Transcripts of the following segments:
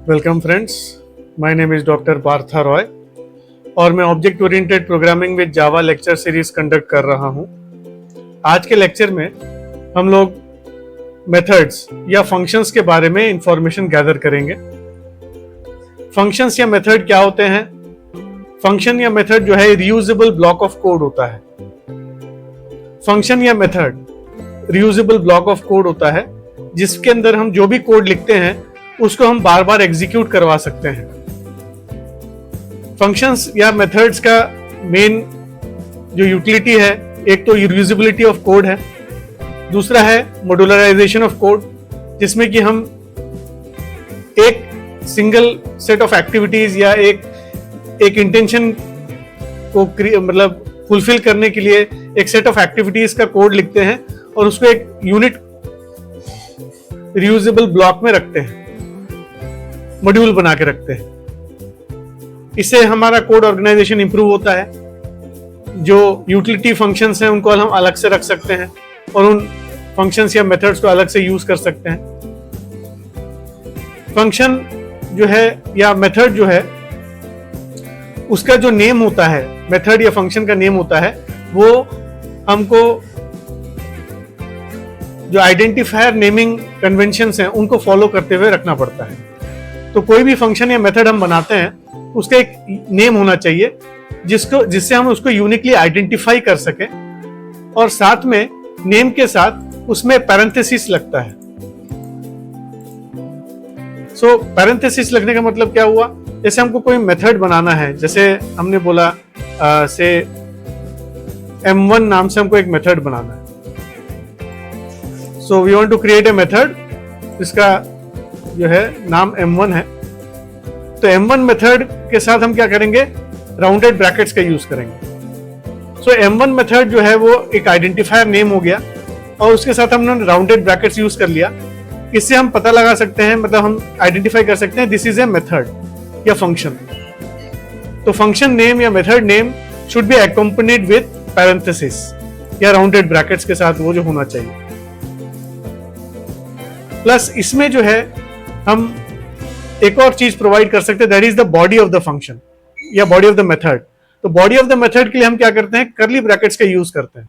Welcome friends, my name is doctor Partha Roy और मैं object oriented programming with Java lecture series conduct कर रहा हूं। आज के लेक्चर में हम लोग मेथड्स या फंक्शंस के बारे में इंफॉर्मेशन गैदर करेंगे। फंक्शंस या मेथड क्या होते हैं? फंक्शन या मेथड जो है रीयूजेबल ब्लॉक ऑफ कोड होता है। फंक्शन या method reusable block of code होता है जिसके अंदर हम जो भी कोड लिखते हैं उसको हम बार बार एग्जीक्यूट करवा सकते हैं। फंक्शंस या मेथड्स का मेन जो यूटिलिटी है, एक तो रीयूजेबिलिटी ऑफ कोड है, दूसरा है मॉड्यूलराइजेशन ऑफ कोड, जिसमें कि हम एक सिंगल सेट ऑफ एक्टिविटीज या एक इंटेंशन को मतलब फुलफिल करने के लिए एक सेट ऑफ एक्टिविटीज का कोड लिखते हैं और उसको एक यूनिट रीयूजेबल ब्लॉक में रखते हैं, मॉड्यूल बना के रखते हैं। इससे हमारा कोड ऑर्गेनाइजेशन इंप्रूव होता है। जो यूटिलिटी फंक्शंस हैं उनको हम अलग से रख सकते हैं और उन फंक्शंस या मेथड्स को अलग से यूज कर सकते हैं। फंक्शन जो है या मेथड जो है उसका जो नेम होता है, मेथड या फंक्शन का नेम होता है, वो हमको जो आइडेंटिफायर नेमिंग कन्वेंशंस हैं उनको फॉलो करते हुए रखना पड़ता है। तो कोई भी फंक्शन या मेथड हम बनाते हैं उसका एक नेम होना चाहिए जिससे हम उसको यूनिकली आइडेंटिफाई कर सकें, और साथ में नेम के साथ उसमें पैरेंथेसिस लगता है। सो पैरेंथेसिस लगने का मतलब क्या हुआ? जैसे हमको कोई मेथड बनाना है, जैसे हमने बोला से M1 नाम से हमको एक मेथड बनाना है। So we want to create a method जिसका जो है नाम M1 है। तो M1 मेथड के साथ हम क्या करेंगे? राउंडेड ब्रैकेट्स का यूज करेंगे। सो M1 मेथड जो है वो एक आइडेंटिफायर नेम हो गया और उसके साथ हमने राउंडेड ब्रैकेट्स यूज कर लिया। इससे हम पता लगा सकते हैं, मतलब हम आइडेंटिफाई कर सकते हैं दिस इज ए मेथड या फंक्शन। तो फंक्शन नेम या method name should be accompanied with parenthesis या राउंडेड ब्रैकेट्स के साथ वो जो होना चाहिए। प्लस इसमें जो है हम एक और चीज प्रोवाइड कर सकते हैं, that is the body of the function या बॉडी ऑफ द मेथड। तो बॉडी ऑफ द मेथड के लिए हम क्या करते हैं? कर्ली ब्रैकेट्स का यूज करते हैं।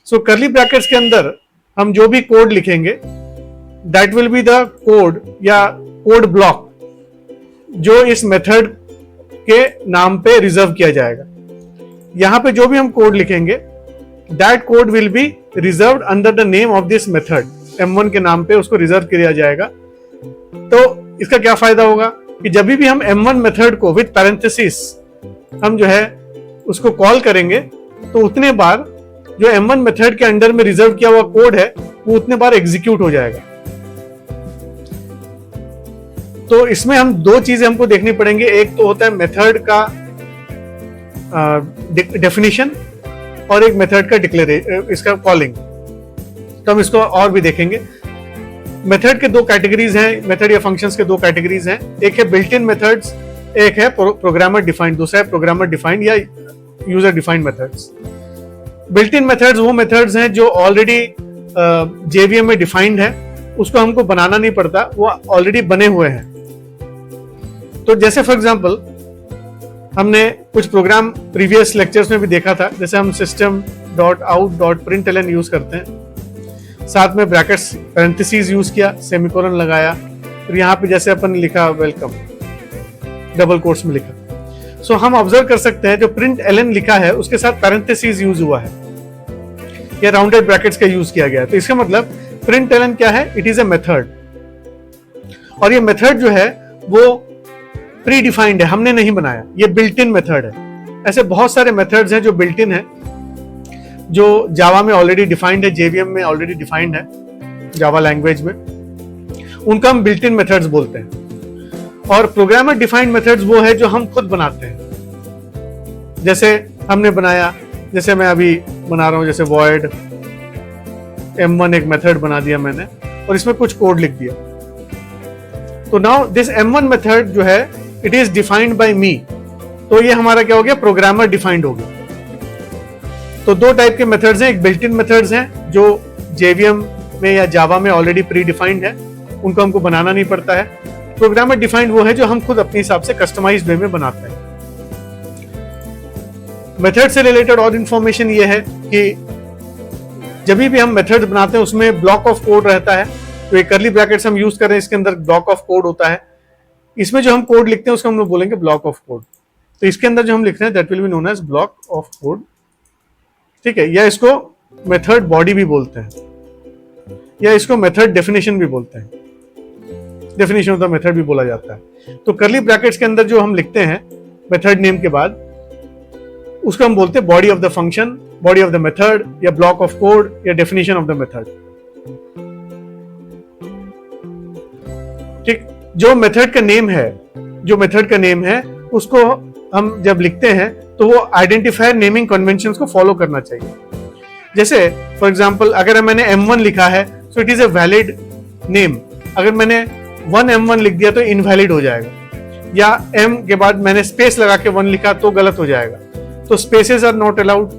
सो कर्ली ब्रैकेट्स के अंदर हम जो भी कोड लिखेंगे that will be the code या कोड ब्लॉक जो इस मेथड के नाम पे रिजर्व किया जाएगा। यहां पे जो भी हम कोड लिखेंगे that code will be reserved under the name of this method. M1 के नाम पे उसको रिजर्व किया जाएगा। तो इसका क्या फायदा होगा कि जब भी हम M1 मेथड को विद पैरेंथेसिस हम जो है उसको कॉल करेंगे तो उतने बार जो M1 मेथड के अंडर में रिजर्व किया हुआ कोड है वो उतने बार एग्जीक्यूट हो जाएगा। तो इसमें हम दो चीजें हमको देखनी पड़ेंगे। एक तो होता है मेथड का डेफिनेशन और एक मेथड का इसका कॉलिंग। तो हम इसको और भी देखेंगे। मेथड के दो कैटेगरीज हैं, मेथड या फंक्शंस के दो कैटेगरीज हैं। एक है बिल्ट इन मेथड्स, एक है प्रोग्रामर डिफाइंड, दूसरा है प्रोग्रामर डिफाइंड या user defined methods. Built in methods वो मेथड्स हैं जो ऑलरेडी JVM में डिफाइंड है, उसको हमको बनाना नहीं पड़ता, वो ऑलरेडी बने हुए हैं। तो जैसे फॉर एग्जांपल हमने कुछ प्रोग्राम प्रीवियस लेक्चर्स में भी देखा था, जैसे हम system.out.println यूज करते हैं, साथ में ब्रैकेट्स पैरेंथेसिस यूज किया, सेमीकोलन लगाया, फिर यहाँ पे जैसे अपन लिखा वेलकम डबल कोट्स में लिखा। सो हम ऑब्जर्व कर सकते हैं जो println लिखा है उसके साथ पैरेंथेसिस यूज हुआ है या राउंडेड ब्रैकेट्स का यूज किया गया है। तो इसका मतलब println क्या है? इट इज ए मेथड, और ये मेथड जो है वो प्री डिफाइंड है, हमने नहीं बनाया, ये बिल्ट इन मेथड है। ऐसे बहुत सारे मेथड्स हैं जो बिल्ट इन है, जो जावा में ऑलरेडी डिफाइंड है, JVM में ऑलरेडी डिफाइंड है, जावा लैंग्वेज में, उनका हम बिल्ट इन मेथड्स बोलते हैं। और प्रोग्रामर डिफाइंड मेथड्स वो है जो हम खुद बनाते हैं। जैसे हमने बनाया, जैसे मैं अभी बना रहा हूं, जैसे void M1 एक मेथड बना दिया मैंने और इसमें कुछ कोड लिख दिया। तो नाउ दिस M1 मेथड जो है इट इज डिफाइंड बाय मी, तो ये हमारा क्या हो गया? प्रोग्रामर डिफाइंड हो गया। तो दो टाइप के मेथड्स हैं, एक बिल्ट इन मेथड्स हैं जो JVM में या जावा में ऑलरेडी प्री डिफाइंड है, उनको हमको बनाना नहीं पड़ता है, प्रोग्रामर डिफाइंड वो है जो हम खुद अपने हिसाब से कस्टमाइज्ड वे में बनाते हैं। मेथड से रिलेटेड और इंफॉर्मेशन ये है कि जब भी हम मेथड बनाते हैं उसमें ब्लॉक ऑफ कोड रहता है। तो एक कर्ली ब्रैकेट्स हम यूज कर रहे हैं, इसके अंदर ब्लॉक ऑफ कोड होता है। इसमें जो हम कोड लिखते हैं उसको हम लोग बोलेंगे ब्लॉक ऑफ कोड। तो इसके अंदर जो हम लिख रहे हैं that will be known as block of code, ठीक है। या इसको मेथड बॉडी भी बोलते हैं, या इसको मेथड डेफिनेशन भी बोलते हैं, डेफिनेशन ऑफ द मेथड भी बोला जाता है। तो कर्ली ब्रैकेट्स के अंदर जो हम लिखते हैं मेथड नेम के बाद, उसको हम बोलते हैं body of the function, body of the method, या ब्लॉक ऑफ कोड, या डेफिनेशन ऑफ द मेथड, ठीक। जो मेथड का नेम है, जो मेथड का नेम है उसको हम जब लिखते हैं तो वो आइडेंटिफायर नेमिंग कन्वेंशंस को फॉलो करना चाहिए। जैसे फॉर एग्जांपल अगर मैंने M1 लिखा है so it is a valid name. अगर मैंने 1M1 लिख दिया तो इनवैलिड हो जाएगा, या M के बाद मैंने स्पेस लगा के 1 लिखा तो गलत हो जाएगा। तो spaces are not allowed,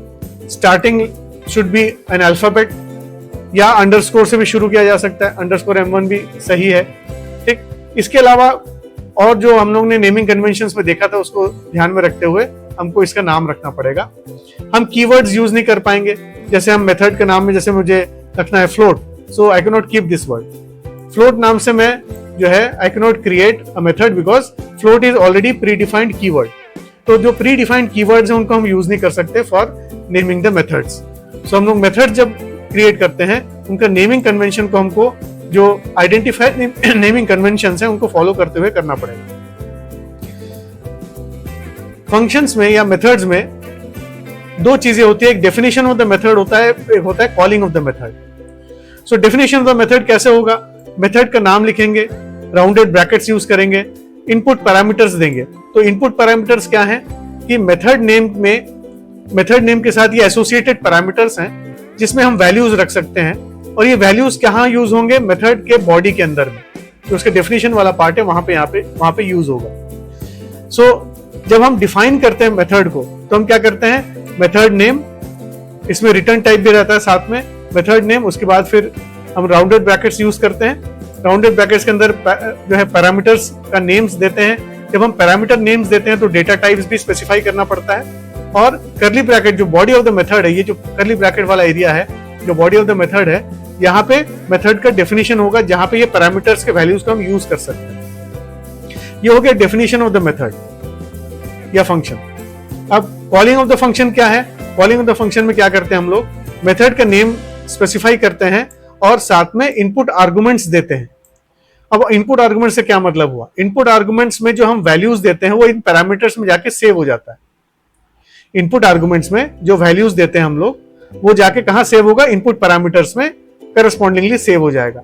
starting should be an alphabet, या अंडरस्कोर से भी शुरू किया जा सकता है, अंडरस्कोर M1 भी सही है, ठीक। इसके अलावा और जो हम लोग ने नेमिंग कन्वेंशंस में देखा था उसको ध्यान में रखते हुए हमको इसका नाम रखना पड़ेगा। हम कीवर्ड्स यूज नहीं कर पाएंगे, जैसे हम मेथड के नाम में जैसे मुझे रखना है float, so I can not keep this word. Float नाम से मैं जो है I can not create a method because float is already pre defined keyword. तो जो प्री डिफाइंड कीवर्ड्स हैं उनको हम यूज नहीं कर सकते फॉर नेमिंग द मेथड्स। सो हम लोग मेथड जब क्रिएट करते हैं उनका नेमिंग कन्वेंशन को हमको जो आइडेंटिफाइड नेमिंग कन्वेंशंस हैं उनको फॉलो करते हुए करना पड़ेगा। फंक्शंस में या मेथड्स में दो चीजें होती है, एक डेफिनेशन ऑफ द मेथड होता है, एक होता है calling of the method. So definition of the method कैसे होगा? मेथड का नाम लिखेंगे, राउंडेड ब्रैकेट्स यूज करेंगे, इनपुट पैरामीटर्स देंगे। तो इनपुट पैरामीटर्स क्या है कि मेथड नेम के साथ ये एसोसिएटेड पैरामीटर्स हैं जिसमें हम वैल्यूज रख सकते हैं, और ये वैल्यूज कहाँ यूज होंगे? मेथड के बॉडी के अंदर में, तो उसके डेफिनेशन वाला पार्ट है वहां पे यूज होगा। सो जब हम डिफाइन करते हैं मेथड को तो हम क्या करते हैं? मेथड नेम, इसमें रिटर्न टाइप भी रहता है साथ में, मेथड नेम, उसके बाद फिर हम राउंडेड ब्रैकेट्स यूज करते हैं। राउंडेड ब्रैकेट्स के अंदर जो है पैरामीटर्स का नेम्स देते हैं। जब हम पैरामीटर नेम्स देते हैं तो डेटा टाइप्स भी स्पेसिफाई करना पड़ता है। और कर्ली ब्रैकेट जो बॉडी ऑफ द मेथड है, ये जो कर्ली ब्रैकेट वाला एरिया है जो बॉडी ऑफ द मेथड है, यहाँ पे मेथड का डेफिनेशन होगा जहां पे ये पैरामीटर्स के वैल्यूज को हम यूज कर सकते हैं। ये हो गया डेफिनेशन ऑफ द मेथड या फंक्शन। अब कॉलिंग ऑफ द फंक्शन क्या है? कॉलिंग ऑफ द फंक्शन में क्या करते हैं हम लोग? मेथड का नेम स्पेसिफाई करते हैं और साथ में इनपुट आर्गुमेंट्स देते हैं। अब इनपुट आर्गुमेंट से क्या मतलब हुआ? इनपुट आर्गुमेंट्स में जो हम वैल्यूज देते हैं वो इन पैरामीटर्स में जाके सेव हो जाता है। इनपुट आर्गुमेंट्स में जो वैल्यूज देते हैं हम लोग वो जाके कहां सेव होगा? इनपुट पैरामीटर्स में करस्पॉन्डिंगली सेव हो जाएगा।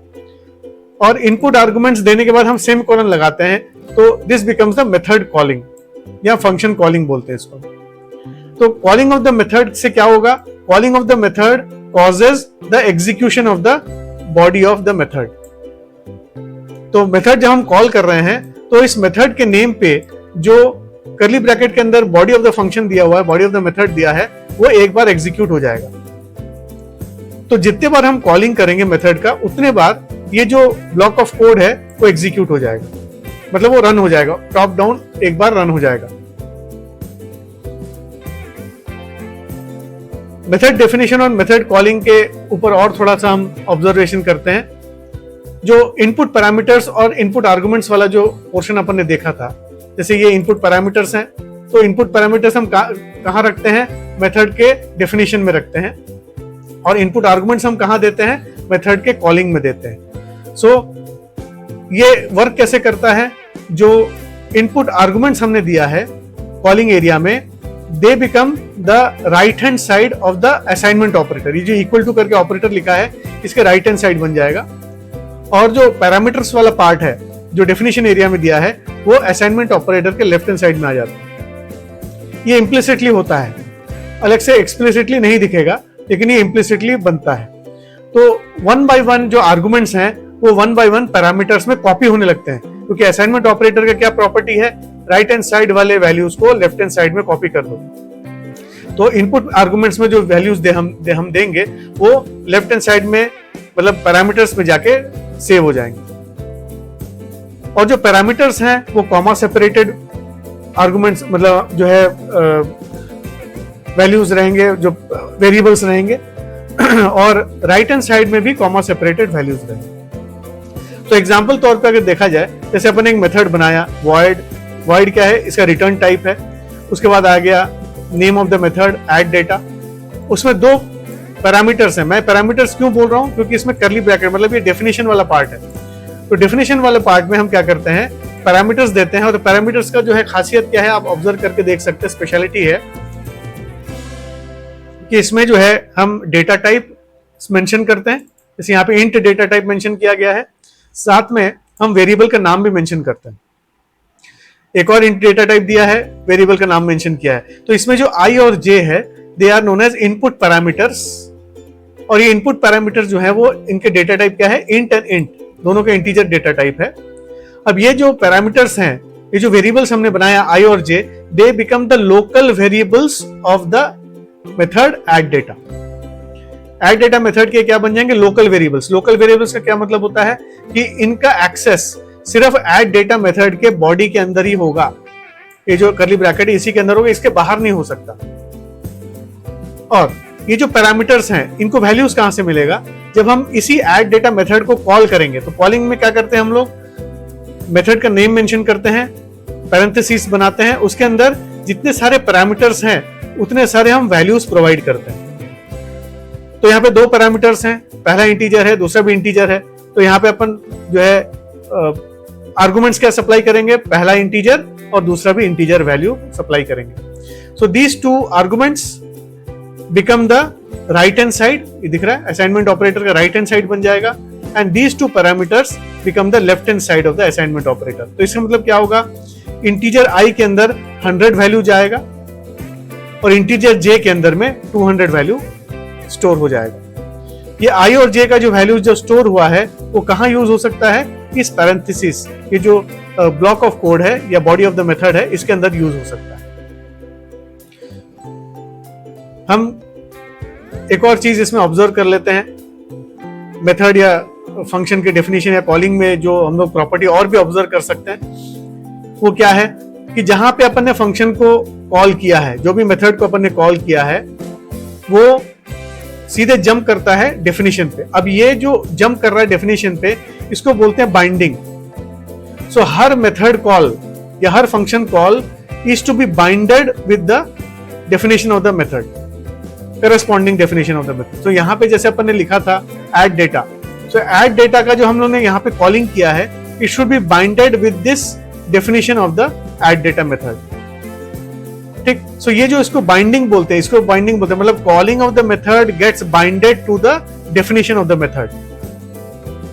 और इनपुट आर्गुमेंट्स देने के बाद हम सेमीकोलन लगाते हैं, तो this becomes the method calling या फंक्शन कॉलिंग बोलते हैं इसको। तो कॉलिंग ऑफ द मेथड से क्या होगा? Calling of the method causes the execution of the body of the method. तो मेथड जब हम कॉल कर रहे हैं तो इस मेथड के नेम पे जो कर्ली ब्रैकेट के अंदर बॉडी ऑफ द फंक्शन दिया हुआ है, बॉडी ऑफ द मेथड दिया है, वो एक बार एग्जीक्यूट हो जाएगा। तो जितने बार हम कॉलिंग करेंगे मेथड का उतने बार ये जो ब्लॉक ऑफ कोड है वो एग्जीक्यूट हो जाएगा, मतलब वो रन हो जाएगा, टॉप डाउन एक बार रन हो जाएगा। मेथड डेफिनेशन और मेथड कॉलिंग के ऊपर और थोड़ा सा हम ऑब्जर्वेशन करते हैं। जो इनपुट पैरामीटर्स और इनपुट आर्गुमेंट्स वाला जो पोर्शन अपन ने देखा था, जैसे ये इनपुट पैरामीटर्स हैं, तो इनपुट पैरामीटर्स हम कहाँ रखते हैं? मेथड के डेफिनेशन में रखते हैं, और इनपुट आर्गुमेंट्स हम कहाँ देते हैं? मेथड के कॉलिंग में देते हैं। सो ये वर्क कैसे करता है? जो इनपुट आर्गुमेंट्स हमने दिया है कॉलिंग एरिया में, they become the right hand side of the assignment operator. ये जो इक्वल टू करके ऑपरेटर लिखा है इसके राइट हैंड साइड बन जाएगा, और जो पैरामीटर्स वाला पार्ट है जो डेफिनेशन एरिया में दिया है वो असाइनमेंट ऑपरेटर के लेफ्ट हैंड साइड में आ जाता है। ये इम्प्लिसिटली होता है, अलग से एक्सप्लिसिटली नहीं दिखेगा, लेकिन ये इम्प्लिसिटली बनता है। तो वन बाय वन जो आर्गुमेंट्स हैं वो वन बाय वन पैरामीटर्स में कॉपी होने लगते हैं, क्योंकि असाइनमेंट ऑपरेटर का क्या प्रॉपर्टी है? राइट हैंड साइड वाले वैल्यूज को लेफ्ट हैंड साइड में कॉपी कर दो। तो इनपुट आर्गुमेंट्स में जो वैल्यूज हम देंगे वो लेफ्ट हैंड साइड में, मतलब पैरामीटर्स में जाके सेव हो जाएंगे। और जो पैरामीटर्स हैं वो कॉमा सेपरेटेड आर्गुमेंट्स, मतलब जो है वैल्यूज रहेंगे, जो वेरिएबल्स रहेंगे और राइट हैंड साइड में भी कॉमा सेपरेटेड वैल्यूज रहेंगे। तो एग्जांपल तौर पे अगर देखा जाए, जैसे अपन एक मेथड बनाया void क्या है, इसका रिटर्न टाइप है। उसके बाद आ गया name of the method add data, उसमें दो पैरामीटर्स हैं। मैं पैरामीटर्स क्यों बोल रहा हूं, क्योंकि इसमें कर्ली ब्रैकेट मतलब ये डेफिनेशन वाला पार्ट है। तो डेफिनेशन वाले पार्ट में हम क्या करते हैं, पैरामीटर्स देते हैं। और पैरामीटर्स का जो है खासियत क्या है, आप ऑब्जर्व करके देख सकते हैं, स्पेशलिटी है कि इसमें जो है हम डेटा टाइप मेंशन करते हैं। जैसे यहाँ पे इंट डेटा टाइप मेंशन किया गया है, साथ में हम वेरिएबल का नाम भी मेंशन करते हैं। एक और इंट डेटा टाइप दिया है, वेरिएबल का नाम मेंशन किया है। तो इसमें जो i और j है, they are known as input parameters. और ये इनपुट पैरामीटर जो है वो इनके डेटा टाइप क्या है, इंट एंड इंट, दोनों के इंटीजर डेटा टाइप है। अब ये जो पैरामीटर्स हैं, ये जो वेरिएबल्स हमने बनाया i और j, they become the local variables of the method add data. Add data method के क्या बन जाएंगे, लोकल वेरिएबल्स। लोकल वेरिएबल्स का क्या मतलब होता है कि इनका एक्सेस सिर्फ ऐड डेटा मेथड के बॉडी के अंदर ही होगा। ये जो कर्ली ब्रैकेट है इसी के अंदर होगा, इसके बाहर नहीं हो सकता। और ये जो पैरामीटर्स हैं, इनको वैल्यूज कहां से मिलेगा, जब हम इसी ऐड डेटा मेथड को कॉल करेंगे। तो कॉलिंग में क्या करते हैं हम लोग, मेथड का नेम मेंशन करते हैं, पैरेंथेसिस बनाते हैं, उसके अंदर जितने सारे पैरामीटर्स हैं उतने सारे हम वैल्यूज प्रोवाइड करते हैं। तो यहाँ पे दो पैरामीटर्स हैं, पहला इंटीजर है, दूसरा भी इंटीजर है। तो यहाँ पे अपन जो है आर्गुमेंट्स क्या सप्लाई करेंगे, पहला इंटीजर और दूसरा भी इंटीजर वैल्यू सप्लाई करेंगे। So these two arguments become the right hand side, ये दिख रहा है असाइनमेंट ऑपरेटर का राइट हैंड साइड बन जाएगा, and these two parameters become the left hand side of the assignment operator. तो इसका मतलब क्या होगा, इंटीजर i के अंदर 100 वैल्यू जाएगा और इंटीजर j के अंदर में 200 वैल्यू स्टोर हो जाएगा। ये i और j का जो वैल्यू जो स्टोर हुआ है वो कहां यूज हो सकता है, इस पैरेंथेसिस, ये जो ब्लॉक ऑफ कोड है या बॉडी ऑफ द मेथड है, इसके अंदर यूज हो सकता है। हम एक और चीज इसमें ऑब्जर्व कर लेते हैं, मेथड या फंक्शन के डेफिनेशन या कॉलिंग में जो हम लोग प्रॉपर्टी और भी ऑब्जर्व कर सकते हैं, वो क्या है कि जहां पे अपन ने फंक्शन को कॉल किया है, जो भी मेथड को अपन ने कॉल किया है, वो सीधे जंप करता है डेफिनेशन पे। अब ये जो जंप कर रहा है डेफिनेशन पे, इसको बोलते हैं बाइंडिंग। सो हर मेथड कॉल या हर function call is to be binded with the definition of the method, corresponding definition of the method. तो यहाँ पे जैसे अपन ने लिखा था add data, so add data का जो हम लोगों ने यहाँ पे कॉलिंग किया है, it should be binded with this definition of the add data method. ठीक, सो ये जो इसको बाइंडिंग बोलते हैं, इसको बाइंडिंग बोलते हैं, मतलब calling of the method gets binded to the definition of the method.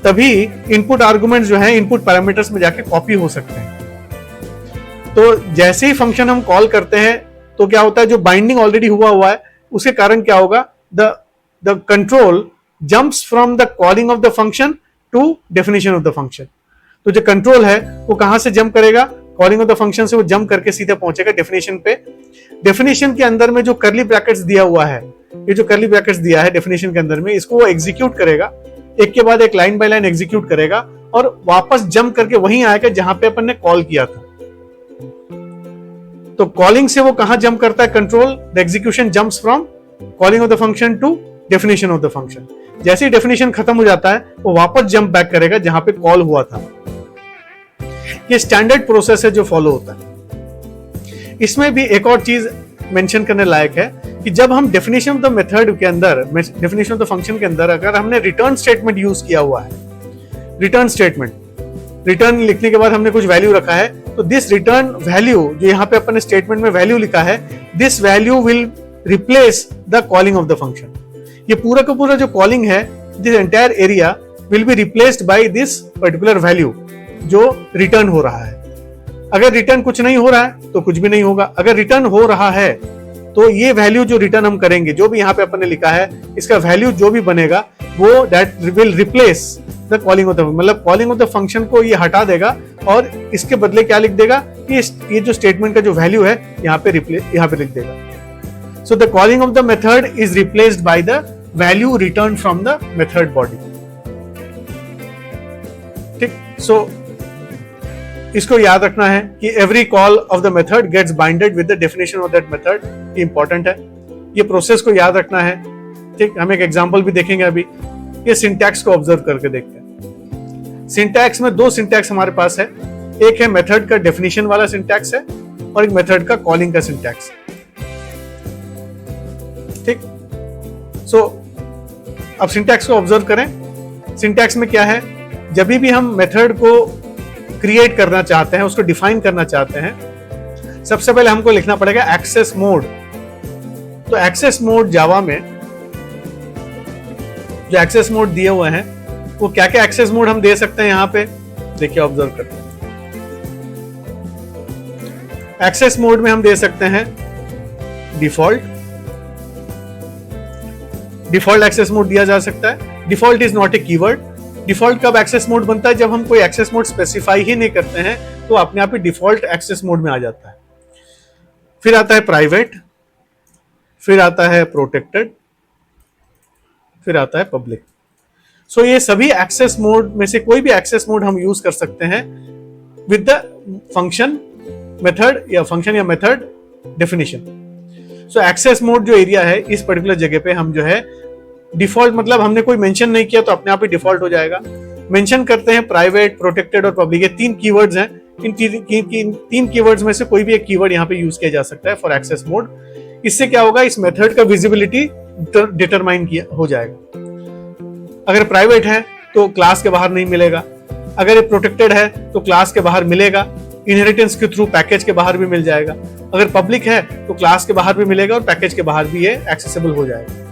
तभी इनपुट आर्गुमेंट जो है इनपुट पैरामीटर्स में जाके कॉपी हो सकते हैं। तो जैसे ही फंक्शन हम कॉल करते हैं तो क्या होता है, जो बाइंडिंग ऑलरेडी हुआ है उसके कारण क्या होगा, the control jumps from the calling of the function to definition of the function. तो जो कंट्रोल है वो कहां से जंप करेगा, कॉलिंग ऑफ द फंक्शन से वो जंप करके सीधे पहुंचेगा डेफिनेशन पे। डेफिनेशन के अंदर में जो कर्ली ब्रैकेट्स दिया हुआ है, ये जो कर्ली ब्रैकेट्स दिया है डेफिनेशन के अंदर में, इसको वो एग्जीक्यूट करेगा, एक के बाद एक लाइन बाय लाइन एग्जीक्यूट करेगा और वापस जंप करके वहीं आएगा जहां पे अपन ने कॉल किया था। तो कॉलिंग से वो कहां जंप करता है, control, the execution jumps from calling of the function to definition of the function. जैसे ही डेफिनेशन खत्म हो जाता है वो वापस जंप बैक करेगा जहां पे कॉल हुआ था। ये स्टैंडर्ड प्रोसेस है जो फॉलो होता है। इसमें भी एक और चीज मेंशन करने लायक है कि जब हम डेफिनेशन ऑफ द मेथड के अंदर, डेफिनेशन ऑफ द फंक्शन के अंदर अगर हमने रिटर्न स्टेटमेंट यूज किया हुआ है, रिटर्न स्टेटमेंट, रिटर्न लिखने के बाद हमने कुछ वैल्यू रखा है, तो दिस रिटर्न वैल्यू जो यहाँ पे अपन ने स्टेटमेंट में वैल्यू लिखा है, this value will replace the calling of the function. ये पूरा का पूरा जो कॉलिंग है, this entire area will be replaced by this particular value जो रिटर्न हो रहा है। अगर रिटर्न कुछ नहीं हो रहा है तो कुछ भी नहीं होगा, अगर रिटर्न हो रहा है तो ये वैल्यू जो रिटर्न हम करेंगे, जो भी यहाँ पे अपन ने लिखा है, इसका वैल्यू जो भी बनेगा वो that will replace the calling of the, मतलब कॉलिंग ऑफ द फंक्शन को ये हटा देगा और इसके बदले क्या लिख देगा कि ये जो स्टेटमेंट का जो वैल्यू है यहाँ पे लिख देगा। So the calling of the method is replaced by the value return from the method body. ठीक, सो इसको याद रखना है कि every call of the method gets binded with the definition of that method. Important है, ये process को याद रखना है। ठीक, हम एक एग्जांपल भी देखेंगे अभी। ये सिंटैक्स को ऑब्जर्व करके देखते हैं। सिंटैक्स में दो सिंटैक्स हमारे पास है, एक है मेथड का डेफिनेशन वाला सिंटैक्स है और एक मेथड का कॉलिंग का सिंटैक्स। ठीक, सो अब सिंटैक्स को ऑब्जर्व करें। सिंटैक्स में क्या है, जब भी हम मेथड को क्रिएट करना चाहते हैं, उसको डिफाइन करना चाहते हैं, सबसे पहले हमको लिखना पड़ेगा एक्सेस मोड। तो एक्सेस मोड जावा में जो एक्सेस मोड दिए हुए हैं, वो क्या क्या एक्सेस मोड हम दे सकते हैं यहां पे देखिए, ऑब्जर्व करते हैं। एक्सेस मोड में हम दे सकते हैं डिफॉल्ट। डिफॉल्ट एक्सेस मोड दिया जा सकता है। Default is not a keyword. Default कब एक्सेस मोड बनता है, जब हम कोई एक्सेस मोड स्पेसिफाई ही नहीं करते हैं, तो अपने आप ही डिफॉल्ट एक्सेस मोड में आ जाता है। फिर आता है प्राइवेट, फिर आता है प्रोटेक्टेड, फिर आता है पब्लिक। सो ये सभी एक्सेस मोड में से कोई भी एक्सेस मोड हम यूज कर सकते हैं विद द फंक्शन मेथड या फंक्शन या मेथड डेफिनेशन। सो एक्सेस मोड जो एरिया है, इस पर्टिकुलर जगह पे हम जो है डिफॉल्ट, मतलब हमने कोई मेंशन नहीं किया तो अपने आप ही डिफॉल्ट हो जाएगा। मेंशन करते हैं प्राइवेट, प्रोटेक्टेड और पब्लिक, ये तीन कीवर्ड्स हैं। इन तीन कीवर्ड्स में से कोई भी एक कीवर्ड यहाँ पे यूज किया जा सकता है फॉर एक्सेस मोड। इससे क्या होगा, इस मेथड का विजिबिलिटी डिटरमाइन हो जाएगा। अगर प्राइवेट है तो क्लास के बाहर नहीं मिलेगा, अगर ये प्रोटेक्टेड है तो क्लास के बाहर मिलेगा, इनहेरिटेंस के थ्रू पैकेज के बाहर भी मिल जाएगा। अगर पब्लिक है तो क्लास के बाहर भी मिलेगा और पैकेज के बाहर भी ये एक्सेसिबल हो जाएगा।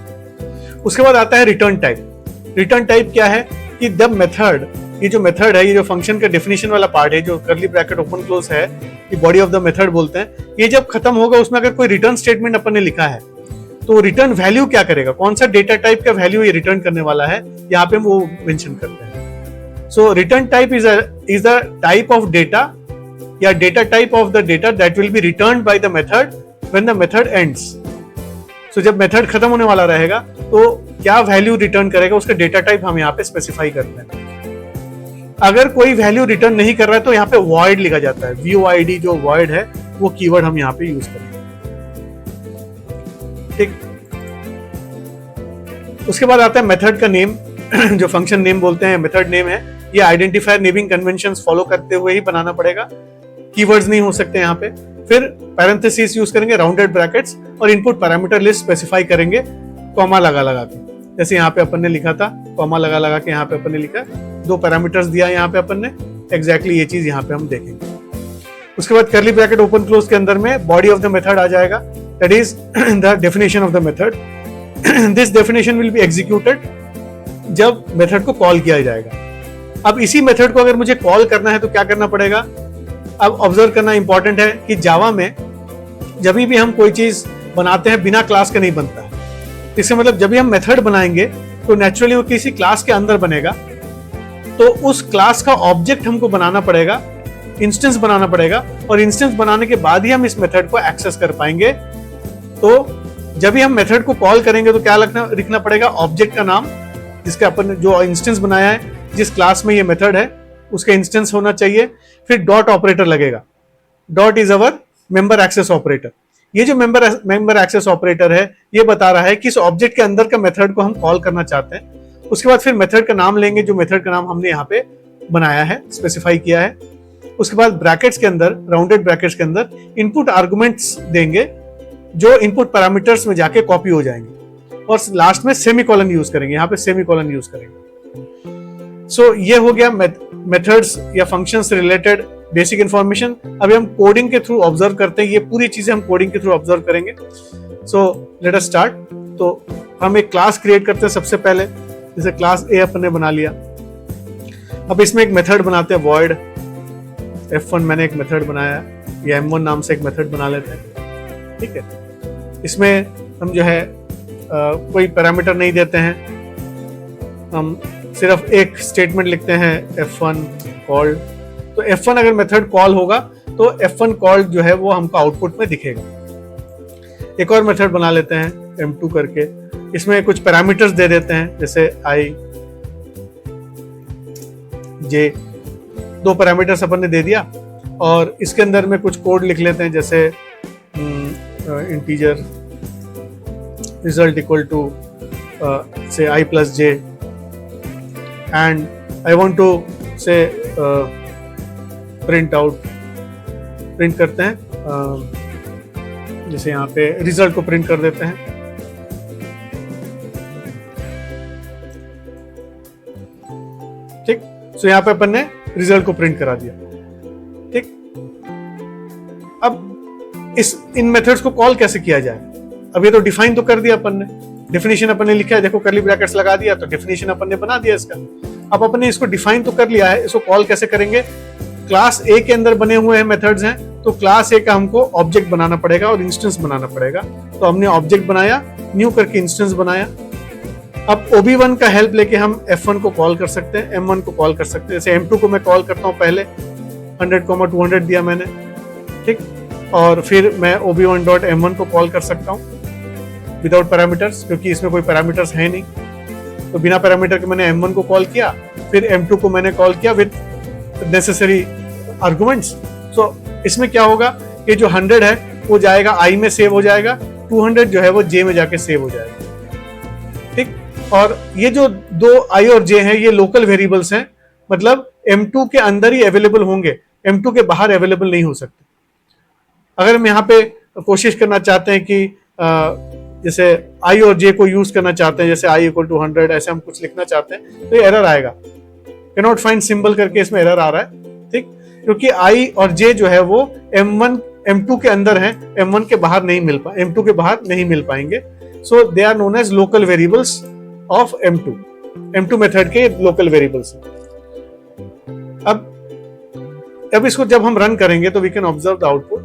उसके बाद आता है रिटर्न टाइप। रिटर्न टाइप क्या है कि जब मेथड, ये जो मेथड है, ये जो फंक्शन का डेफिनेशन वाला पार्ट है, जो कर्ली ब्रैकेट ओपन क्लोज है, ये बॉडी ऑफ द मेथड बोलते हैं, ये जब खत्म होगा, उसमें अगर कोई रिटर्न स्टेटमेंट अपन ने लिखा है तो रिटर्न वैल्यू क्या करेगा, कौन सा डेटा टाइप का वैल्यू ये रिटर्न करने वाला है, यहाँ पे हम वो मेंशन करते हैं। So return type is the type of data या data type of the data that will be returned by the method when the method ends. So जब मेथड खत्म होने वाला रहेगा तो क्या वैल्यू रिटर्न करेगा, उसका डेटा टाइप हम यहाँ पे स्पेसिफाई करते हैं। अगर कोई वैल्यू रिटर्न नहीं कर रहा है तो यहाँ पे वॉइड लिखा जाता है। VOID जो वॉइड है, वो कीवर्ड हम यहाँ पे यूज करेंगे। ठीक, उसके बाद आता है मेथड का नेम जो फंक्शन नेम बोलते हैं, मेथड नेम है। ये आइडेंटिफायर नेमिंग कन्वेंशंस फॉलो करते हुए ही बनाना पड़ेगा, कीवर्ड्स नहीं हो सकते यहाँ पे। फिर पैरेंथेसिस यूज करेंगे, राउंडेड ब्रैकेट्स, और इनपुट पैरामीटर लिस्ट स्पेसिफाई करेंगे कॉमा लगा लगा के। जैसे यहाँ पे अपन ने लिखा था, कॉमा लगा लगा के यहाँ पे अपन ने लिखा, दो पैरामीटर्स दिया यहाँ पे अपन ने, एग्जैक्टली ये चीज यहाँ पे हम देखेंगे। उसके बाद कर्ली ब्रैकेट ओपन क्लोज के अंदर में बॉडी ऑफ द मेथड आ जाएगा, that is the definition of the method. This definition will be executed जब मेथड को कॉल किया जाएगा। अब इसी मेथड को अगर मुझे कॉल करना है तो क्या करना पड़ेगा, अब ऑब्जर्व करना इंपॉर्टेंट है कि जावा में जब भी हम कोई चीज बनाते हैं बिना क्लास के नहीं बनता है। इसका मतलब जब भी हम मेथड बनाएंगे तो नेचुरली वो किसी क्लास के अंदर बनेगा, तो उस क्लास का ऑब्जेक्ट हमको बनाना पड़ेगा, इंस्टेंस बनाना पड़ेगा, और इंस्टेंस बनाने के बाद ही हम इस मेथड को एक्सेस कर पाएंगे। तो जब भी हम मेथड को कॉल करेंगे तो क्या लिखना पड़ेगा, ऑब्जेक्ट का नाम, जिसका अपन जो इंस्टेंस बनाया है, जिस क्लास में ये मेथड है उसका इंस्टेंस होना चाहिए। फिर डॉट ऑपरेटर लगेगा, dot is our member access operator. ये जो मेंबर एक्सेस ऑपरेटर है, ये बता रहा है कि इस ऑब्जेक्ट के अंदर का मेथड को हम कॉल करना चाहते हैं। उसके बाद फिर मेथड का नाम लेंगे, जो मेथड का नाम हमने यहाँ पे बनाया है, स्पेसिफाई किया है। उसके बाद ब्रैकेट्स के अंदर, राउंडेड ब्रैकेट्स के अंदर इनपुट आर्गुमेंट्स देंगे, जो इनपुट पैरामीटर्स में जाके कॉपी हो जाएंगे, और लास्ट में सेमीकोलन यूज करेंगे, यहाँ पे सेमीकोलन यूज करेंगे। सो ये हो गया मेथड्स या फंक्शंस रिलेटेड बेसिक इंफॉर्मेशन। अभी हम कोडिंग के थ्रू ऑब्जर्व करते हैं, ये पूरी चीजें हम कोडिंग के थ्रू ऑब्जर्व करेंगे। So let us start. तो हम एक क्लास क्रिएट करते हैं सबसे पहले, जैसे क्लास ए अपन ने बना लिया। अब इसमें एक मेथड बनाते हैं, void f1 मैंने एक मेथड बनाया, या m1 नाम से एक मेथड बना लेते हैं। ठीक है, इसमें हम जो है कोई पैरामीटर नहीं देते हैं, हम सिर्फ एक स्टेटमेंट लिखते हैं f1 कॉल्ड। तो f1 अगर मेथड कॉल होगा तो f1 कॉल्ड जो है वो हमको आउटपुट में दिखेगा। एक और मेथड बना लेते हैं m2 करके, इसमें कुछ पैरामीटर्स दे देते हैं, जैसे i j, दो पैरामीटर्स अपन ने दे दिया। और इसके अंदर में कुछ कोड लिख लेते हैं, जैसे इंटीजर रिजल्ट इक्वल टू से i plus j, and I want to say print करते हैं, जैसे यहाँ पे रिजल्ट को प्रिंट कर देते हैं। ठीक, सो यहाँ पे अपन ने रिजल्ट को प्रिंट करा दिया। ठीक, अब इन मेथड्स को कॉल कैसे किया जाए? अब ये तो डिफाइन तो कर दिया अपन ने, डेफिनेशन अपन ने लिखा है, देखो कर्ली ब्रैकेट्स लगा दिया तो डेफिनेशन अपन ने बना दिया इसका। अब अपन ने इसको डिफाइन तो कर लिया है, इसको कॉल कैसे करेंगे? क्लास ए के अंदर बने हुए हैं मेथड्स हैं, तो क्लास ए का हमको ऑब्जेक्ट बनाना पड़ेगा और इंस्टेंस बनाना पड़ेगा। तो हमने ऑब्जेक्ट बनाया, न्यू करके इंस्टेंस बनाया। अब OB1 का हेल्प लेके हम F1 को कॉल कर सकते हैं, M1 को कॉल कर सकते हैं। जैसे M2 को मैं कॉल करता हूँ, पहले 100, 200 दिया मैंने, ठीक, और फिर मैं OB1.M1 को कॉल कर सकता हूँ विदाउट पैरामीटर्स, क्योंकि इसमें कोई पैरामीटर्स है नहीं। तो बिना पैरामीटर के मैंने M1 को कॉल किया, फिर M2 को मैंने कॉल किया विद नेसेसरी आर्गुमेंट्स। सो इसमें क्या होगा कि जो 100 है वो जाएगा I में सेव हो जाएगा, 200 जो है वो J में जाके सेव हो जाएगा। ठीक, और ये जो दो I और J हैं ये लोकल वेरिएबल्स हैं, मतलब M2 के अंदर ही अवेलेबल होंगे, M2 के बाहर अवेलेबल नहीं हो सकते। अगर हम यहाँ पे कोशिश करना चाहते हैं कि जैसे I और J को यूज करना चाहते हैं, जैसे I = 100 ऐसे हम कुछ लिखना चाहते हैं, तो ये एरर आएगा, कैन नॉट फाइंड सिंबल करके इसमें एरर आ रहा है। ठीक, क्योंकि I और J जो है वो M2 के अंदर है, M1 के बाहर नहीं M2 के बाहर नहीं मिल पाएंगे। So they are known as local variables of M2 method के लोकल वेरिएबल्स। अब इसको जब हम रन करेंगे तो we can observe the output.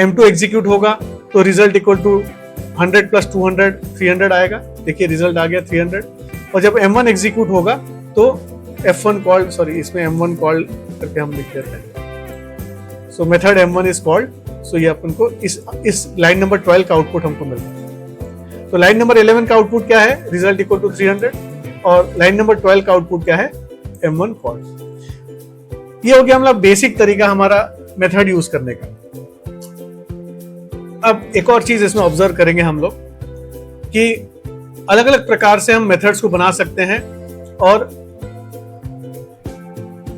M2 execute होगा तो रिजल्ट इक्वल टू 100 + 200 300 आएगा। देखिए रिजल्ट आ गया 300। और जब M1 एग्जीक्यूट होगा तो F1 कॉल्ड, सॉरी इसमें M1 कॉल करके हम लिख देते हैं। So method M1 is called. So ये अपन को इस लाइन नंबर 12 का आउटपुट हमको मिलता है। तो लाइन नंबर 11 का आउटपुट क्या है? Result equal to 300। और लाइन नंबर 12 का आउटपुट क्या है? M1 called. ये हो गया मतलब बेसिक तरीका हमारा मेथड यूज करने का। अब एक और चीज इसमें ऑब्जर्व करेंगे हम लोग कि अलग अलग प्रकार से हम मेथड्स को बना सकते हैं और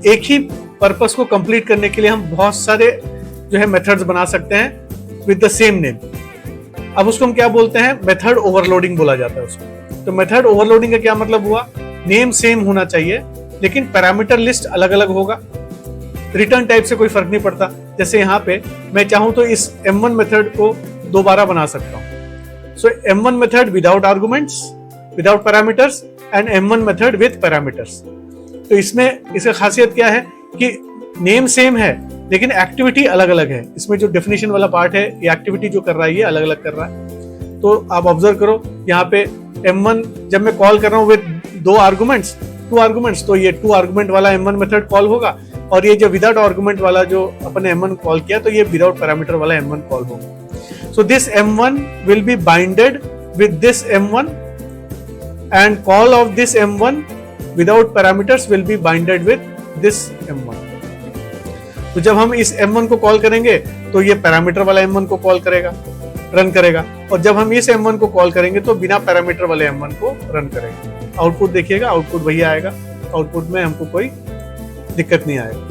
एक ही पर्पस को कंप्लीट करने के लिए हम बहुत सारे जो है मेथड्स बना सकते हैं विद द सेम नेम। अब उसको हम क्या बोलते हैं? मेथड ओवरलोडिंग बोला जाता है उसको। तो मेथड ओवरलोडिंग का क्या मतलब हुआ? नेम सेम होना चाहिए लेकिन पैरामीटर लिस्ट अलग अलग होगा। रिटर्न टाइप से कोई फर्क नहीं पड़ता। जैसे यहाँ पे मैं चाहूं तो इस M1 मेथड को दोबारा बना सकता हूं। सो M1 method without arguments, without parameters, and M1 method with parameters. तो इसमें इसका खासियत क्या है कि नेम सेम है लेकिन एक्टिविटी अलग अलग है। इसमें जो डेफिनेशन वाला पार्ट है, ये एक्टिविटी जो कर रहा है ये अलग अलग कर रहा है। तो आप ऑब्जर्व करो यहाँ पे M1 जब मैं कॉल कर रहा हूँ विद 2 आर्गुमेंट्स, तो ये 2 आर्गुमेंट वाला M1 मेथड कॉल होगा, और ये जो विदाउट आर्गुमेंट वाला जो अपने M1 कॉल किया तो ये विदाउट पैरामीटर वाला M1 कॉल होगा। So this M1 will be binded with this M1 and call of this M1 without parameters will be binded with this M1। तो जब हम इस M1 को कॉल करेंगे तो ये पैरामीटर वाला M1 को कॉल करेगा, रन करेगा, और जब हम इस M1 को कॉल करेंगे तो बिना पैरामीटर वाले M1 को रन करेगा। आउटपुट देखिएगा, आउटपुट वही आएगा, आउटपुट में हमको कोई दिक्कत नहीं आएगा।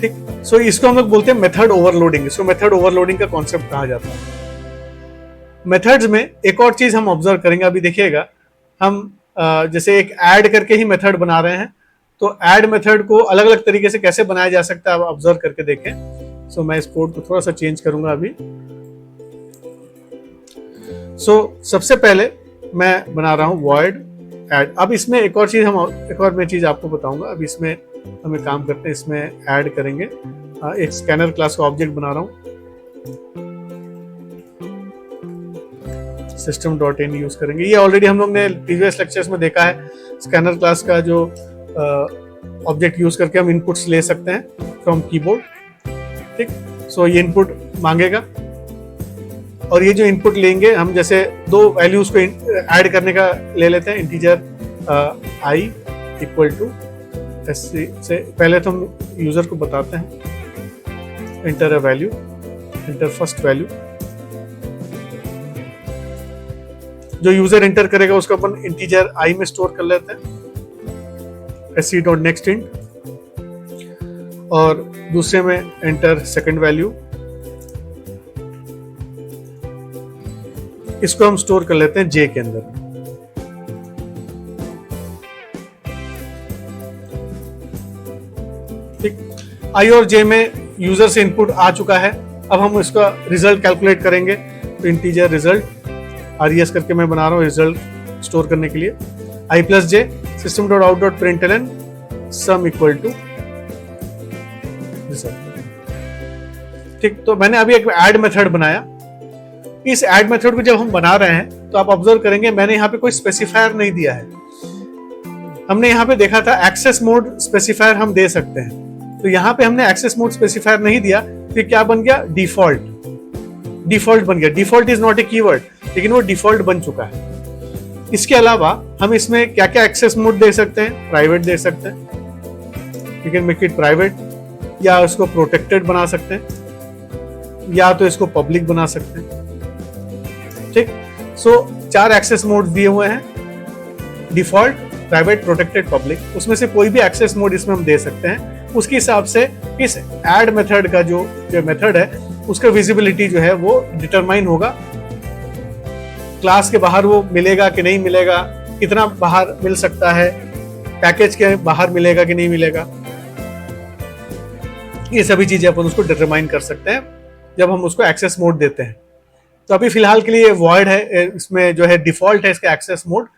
ठीक, सो इसको हम लोग बोलते हैं मेथड ओवरलोडिंग। इसको मेथड ओवरलोडिंग का कॉन्सेप्ट कहा जाता है। मेथड्स में एक और चीज हम ऑब्जर्व करेंगे, अभी देखिएगा हम जैसे एक ऐड करके ही मेथड बना रहे हैं, तो ऐड मेथड को अलग अलग तरीके से कैसे बनाया जा सकता है आप ऑब्जर्व करके देखें। सो मैं इस कोड को थोड़ा सा चेंज करूंगा अभी। सो सबसे पहले मैं बना रहा हूं void add। अब इसमें एक और मैं चीज आपको बताऊंगा। अब इसमें हमें काम करते हैं, इसमें ऐड करेंगे एक स्कैनर क्लास का ऑब्जेक्ट बना रहा हूं, system.in यूज करेंगे। ये ऑलरेडी हम लोग ने प्रीवियस लेक्चर्स में देखा है। स्कैनर क्लास का जो ऑब्जेक्ट यूज करके हम इनपुट्स ले सकते हैं फ्रॉम कीबोर्ड। ठीक, सो ये इनपुट मांगेगा और ये जो इनपुट लेंगे हम, जैसे 2 वैल्यूज को ऐड करने का ले लेते हैं। इंटीजर I = ऐसे से पहले तो हम यूजर को बताते हैं enter a value, enter first value. जो यूजर एंटर करेगा उसको अपन इंटीजर आई में स्टोर कर लेते हैं, sc.nextInt, और दूसरे में एंटर सेकंड वैल्यू, इसको हम स्टोर कर लेते हैं जे के अंदर। ठीक, आई और जे में यूजर से इनपुट आ चुका है। अब हम इसका रिजल्ट कैलकुलेट करेंगे, तो इंटीजर रिजल्ट RES करके मैं बना रहा हूँ रिजल्ट स्टोर करने के लिए। i plus j system.out.println sum equal to result. ठीक, तो मैंने अभी एक ऐड मेथड बनाया। इस ऐड मेथड को जब हम बना रहे हैं तो आप ऑब्जर्व करेंगे मैंने यहाँ पे कोई स्पेसिफायर नहीं दिया है। हमने यहाँ पे देखा था एक्सेस मोड स्पेसिफायर हम दे सकते हैं, तो यहाँ पे हमने एक्सेस मोड स्पेसिफायर नहीं दिया, तो क्या बन गया, डिफॉल्ट। डिफॉल्ट बन गया। Default is not a keyword, लेकिन वो डिफॉल्ट बन चुका है। इसके अलावा हम इसमें क्या क्या एक्सेस मोड दे सकते हैं, प्राइवेट दे सकते हैं, you can make it private, या इसको प्रोटेक्टेड बना सकते हैं, या तो इसको पब्लिक बना सकते हैं। ठीक, सो 4 एक्सेस मोड दिए हुए हैं, डिफॉल्ट, प्राइवेट, प्रोटेक्टेड, पब्लिक। उसमें से कोई भी एक्सेस मोड इसमें हम दे सकते हैं। उसके हिसाब से इस ऐड मेथड का जो मेथड है उसका विजिबिलिटी जो है वो डिटरमाइन होगा। क्लास के बाहर वो मिलेगा कि नहीं मिलेगा, कितना बाहर मिल सकता है, पैकेज के बाहर मिलेगा कि नहीं मिलेगा, ये सभी चीजें अपन उसको डिटरमाइन कर सकते हैं जब हम उसको एक्सेस मोड देते हैं। तो अभी फिलहाल के लिए वॉइड है, इसमें जो है डिफॉल्ट है इसका एक्सेस मोड,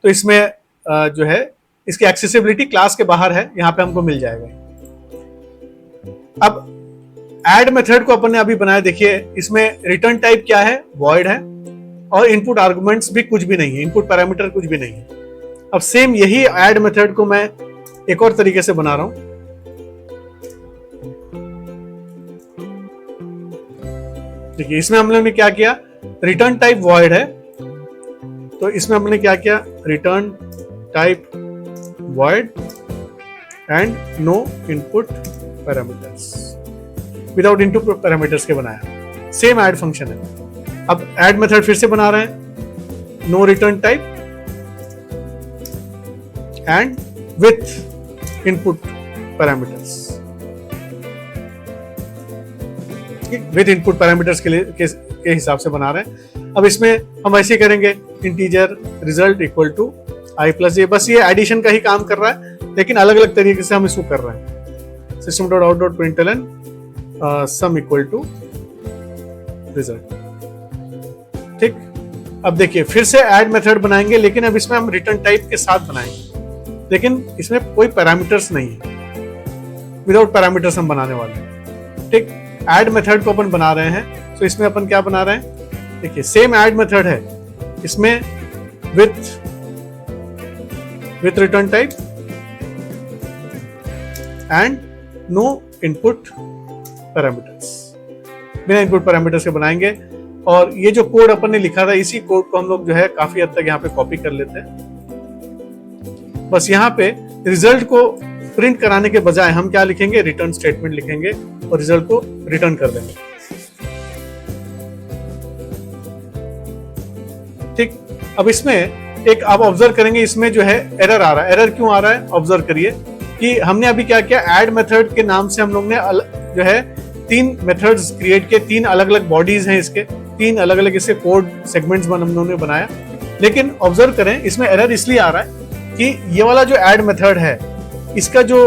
तो इसमें जो है इसकी एक्सेसिबिलिटी क्लास के बाहर है, यहाँ पे हमको मिल जाएगा। अब ऐड मेथड को अपन ने अभी बनाया, देखिए इसमें रिटर्न टाइप क्या है, वॉइड है, और इनपुट आर्गुमेंट्स भी कुछ भी नहीं है, इनपुट पैरामीटर कुछ भी नहीं है। अब सेम यही ऐड मेथड को मैं एक और तरीके से बना रहा हूं। देखिए इसमें हम लोगों ने क्या किया, रिटर्न टाइप वॉइड है, तो इसमें हमने क्या किया, return type void and no input parameters, without input parameters के बनाया। सेम ऐड फंक्शन है। अब ऐड मेथड फिर से बना रहे हैं, no return type and with input parameters. With input parameters के हिसाब से बना रहे हैं। अब इसमें हम ऐसे करेंगे, integer result equal to i plus j. बस ये एडिशन का ही काम कर रहा है, लेकिन अलग अलग तरीके से हम इसको कर रहे हैं। system.out.println sum equal to result. ठीक, अब देखिए फिर से ऐड मेथड बनाएंगे, लेकिन अब इसमें हम रिटर्न टाइप के साथ बनाएंगे, लेकिन इसमें कोई पैरामीटर्स नहीं है, विदाउट पैरामीटर्स हम बनाने वाले हैं। ठीक, ऐड मेथड को अपन बना रहे हैं, तो इसमें अपन क्या बना रहे हैं, देखिए सेम ऐड मेथड है, इसमें with return type and no input parameters, बिना इनपुट पैरामीटर्स के बनाएंगे। और ये जो कोड अपन ने लिखा था, इसी कोड को हम लोग जो है काफी हद तक यहाँ पे कॉपी कर लेते हैं। बस यहाँ पे रिजल्ट को प्रिंट कराने के बजाय हम क्या लिखेंगे, रिटर्न स्टेटमेंट लिखेंगे और रिजल्ट को रिटर्न कर देंगे। ठीक, अब इसमें एक आप ऑब्जर्व करेंगे, इसमें जो है एरर आ रहा है। एरर क्यों आ रहा है, ऑब्जर्व करिए कि हमने अभी क्या किया, ऐड मेथड के नाम से हम लोग ने जो है 3 मेथड्स क्रिएट किए, 3 अलग अलग बॉडीज हैं इसके, 3 अलग अलग इसके कोड सेगमेंट्स हम लोगों ने बनाया। लेकिन ऑब्जर्व करें, इसमें एरर इसलिए आ रहा है कि ये वाला जो ऐड मेथड है, इसका जो